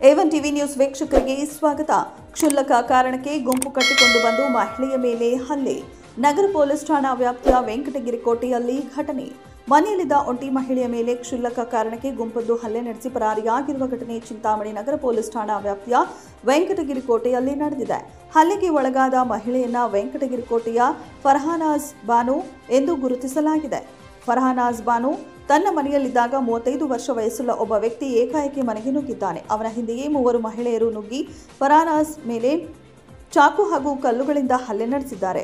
A1 TV news ವೀಕ್ಷಕರಿಗೆ ಸ್ವಾಗತ. ಕ್ಷುಲ್ಲಕ ಕಾರಣಕ್ಕೆ ಗುಂಪು ಕಟ್ಟಿಕೊಂಡು ಬಂದು ಮಹಿಳೆಯ ಮೇಲೆ ಹಲ್ಲೆ. ನಗರ ಪೊಲೀಸ್ ಠಾಣಾ ವ್ಯಾಪ್ತಿಯ ವೆಂಕಟಗಿರಿ ಕೋಟೆಯಲ್ಲಿ ಘಟನೆ. ಮನೆಯಲ್ಲಿದ್ದ ಒಂಟಿ ಮಹಿಳೆಯ ಮೇಲೆ ಕ್ಷುಲ್ಲಕ ಕಾರಣಕ್ಕೆ ಗುಂಪೊಂದು ಹಲ್ಲೆ ನಡೆಸಿ ಪರಾರಿಯಾಗಿರುವ ಘಟನೆ ಚಿಂತಾಮಣಿ ನಗರ ಪೊಲೀಸ್ ಠಾಣಾ ವ್ಯಾಪ್ತಿಯ ವೆಂಕಟಗಿರಿ ಕೋಟೆಯಲ್ಲಿ ನಡೆದಿದೆ. ಹಲ್ಲೆಗೆ ಒಳಗಾದ ಮಹಿಳೆಯನ್ನ ವೆಂಕಟಗಿರಿ ಕೋಟೆಯ ಫರ್ಹಾನಾಜ್ ಬಾನು ಎಂದು ಗುರುತಿಸಲಾಗಿದೆ. ಫರ್ಹಾನಾಜ್ ಬಾನು ತನ್ನ ಮನೆಯಲ್ಲಿದ್ದಾಗ 35 ವರ್ಷ ವಯಸ್ಸುಳ್ಳ ಒಬ್ಬ ವ್ಯಕ್ತಿ ಏಕಾಏಕಿ ಮನೆಗೆ ನುಗ್ಗಿದ್ದಾನೆ. ಅವನ ಹಿಂದೆಯೇ 3 ಮಹಿಳೆಯರು ನುಗ್ಗಿ ಫರ್ಹಾನಾಜ್ ಮೇಲೆ ಚಾಕು ಹಾಗೂ ಕಲ್ಲುಗಳಿಂದ ಹಲ್ಲೆ ನಡೆಸಿದ್ದಾರೆ.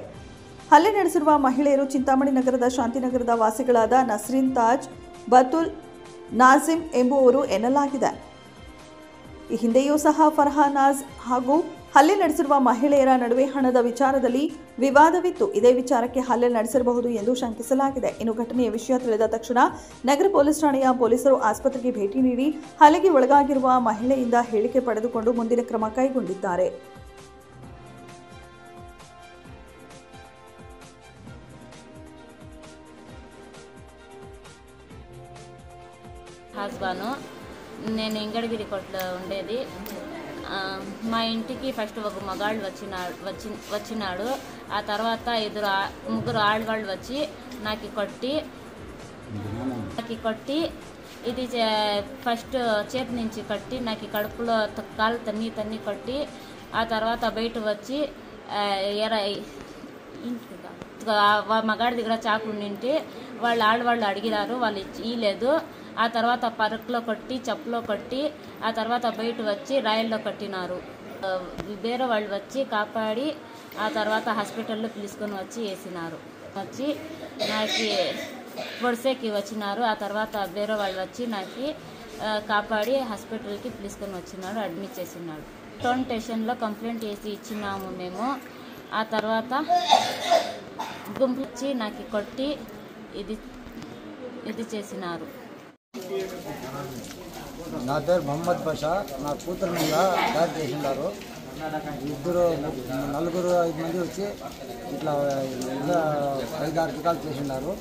ಹಲ್ಲೆ ನಡೆಸಿರುವ ಮಹಿಳೆಯರು ಚಿಂತಾಮಣಿ ನಗರದ ಶಾಂತಿನಗರದ ವಾಸಿಗಳಾದ ನಸ್ರೀನ್ ತಾಜ್, ಬತುಲ್, ನಾಜಿಮ್ ಎಂಬುವವರು ಎನ್ನಲಾಗಿದೆ. ಈ ಹಿಂದೆಯೂ ಸಹ ಫರ್ಹಾನಾಜ್ ಹಾಗೂ ಹಲ್ಲೆ ನಡೆಸಿರುವ ಮಹಿಳೆಯರ ನಡುವೆ ಹಣದ ವಿಚಾರದಲ್ಲಿ ವಿವಾದವಿತ್ತು. ಇದೇ ವಿಚಾರಕ್ಕೆ ಹಲ್ಲೆ ನಡೆಸಿರಬಹುದು ಎಂದು ಶಂಕಿಸಲಾಗಿದೆ. ಇನ್ನು ಘಟನೆಯ ವಿಷಯ ತಿಳಿದ ತಕ್ಷಣ ನಗರ ಪೊಲೀಸ್ ಠಾಣೆಯ ಪೊಲೀಸರು ಆಸ್ಪತ್ರೆಗೆ ಭೇಟಿ ನೀಡಿ ಹಲ್ಲೆಗೆ ಒಳಗಾಗಿರುವ ಮಹಿಳೆಯಿಂದ ಹೇಳಿಕೆ ಪಡೆದುಕೊಂಡು ಮುಂದಿನ ಕ್ರಮ ಕೈಗೊಂಡಿದ್ದಾರೆ. హస్బాను నేను వెంకటగిరి కోటలో ఉండేది. మా ఇంటికి ఫస్ట్ ఒక మగాళ్ళు వచ్చినాడు. ఆ తర్వాత ముగ్గురు ఆడవాళ్ళు వచ్చి నాకు కొట్టి ఇది ఫస్ట్ చేతి నుంచి కట్టి నాకు కడుపులో కాలు తన్ని కొట్టి ఆ తర్వాత బయట వచ్చి మగాడి దగ్గర చాకు ఉండింటి వాళ్ళు ఆడవాళ్ళు అడిగినారు, వాళ్ళు ఇయ్యలేదు. ఆ తర్వాత పరకులో కొట్టి చెప్పులో కొట్టి ఆ తర్వాత బయట వచ్చి రాయల్లో కట్టినారు. వేరే వాళ్ళు వచ్చి కాపాడి ఆ తర్వాత హాస్పిటల్లో పిలుచుకొని వచ్చి వేసినారు. వచ్చి నాకు పొడిసేకి వచ్చినారు. ఆ తర్వాత వేరే వాళ్ళు వచ్చి నాకు కాపాడి హాస్పిటల్కి పిలుచుకొని వచ్చినాడు, అడ్మిట్ చేసినాడు. టౌన్ స్టేషన్లో కంప్లైంట్ చేసి ఇచ్చినాము మేము. ఆ తర్వాత గుంపు వచ్చి నాకు కొట్టి ఇది చేసినారు. నా పేరు మొహమ్మద్ బాషా. నా కూతురు మీద దాడి చేసినారు. 5 మంది వచ్చి ఇట్లా 5-6 టికాలు చేసినారు.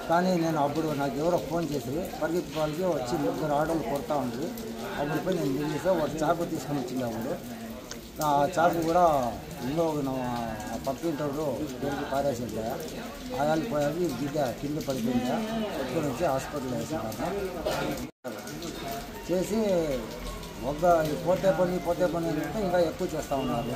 కానీ నేను అప్పుడు నాకు ఎవరో ఫోన్ చేసి పరిగెత్తి వాళ్ళకి వచ్చి 3 ఆడవాళ్ళు కొడతా ఉంది. అప్పుడు పోయి నేను నిలిస్తే వాడు చాకు తీసుకొని వచ్చింది. అప్పుడు ఆ చాకు కూడా ఇంట్లో పక్కింటోళ్ళు పెరిగి పారేసిందా, ఆగాలిపోయాకి కింద పడిపోయిందా, ఎత్తుకొని వచ్చి హాస్పిటల్లో వేసినారు. చేసి పోతే పని అంటే ఇంకా ఎక్కువ చేస్తూ ఉన్నారు.